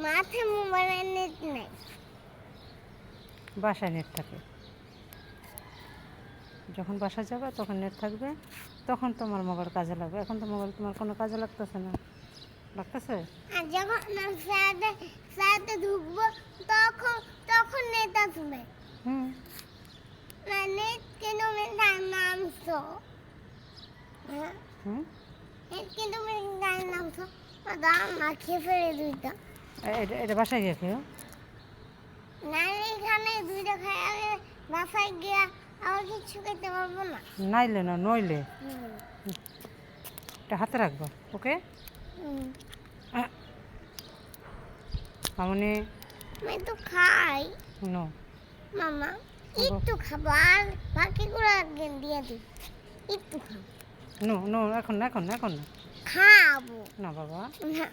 মাথায় মোবাইলের নেট নেই। বাসায় নেট থাকে, যখন বাসায় যাবে তখন নেট থাকবে, তখন তোমার মোবাইল কাজে লাগবে। এখন তো মোবাইল তোমার কোনো কাজে লাগতেছে না, লাগতেছে? আর যখন সাথে ঢুকবো তখন তখন নেট আসবে হুম। না। নেট কিন্তু নামছো, হ্যাঁ হুম। নেট কিন্তু নামছো। দাম মাখিয়ে ফেলে দুইটা, এটা বাসায় গিয়ে খেয়েও। নাইলে এখানে দুইটা খাই আগে বাসায় গিয়া আবার কিছু খেতে পারবো না। নাইলে না, নইলে হুম, এটা হাতে রাখবো, ওকে? হুম। মামনি, আমি তো খাই নো। মামা, একটু খাবো আর বাকিগুলো একদিন দিয়ে দিই। একটু খাবো, নো নো, এখন না, এখন না, এখন না। খাবো না বাবা, না।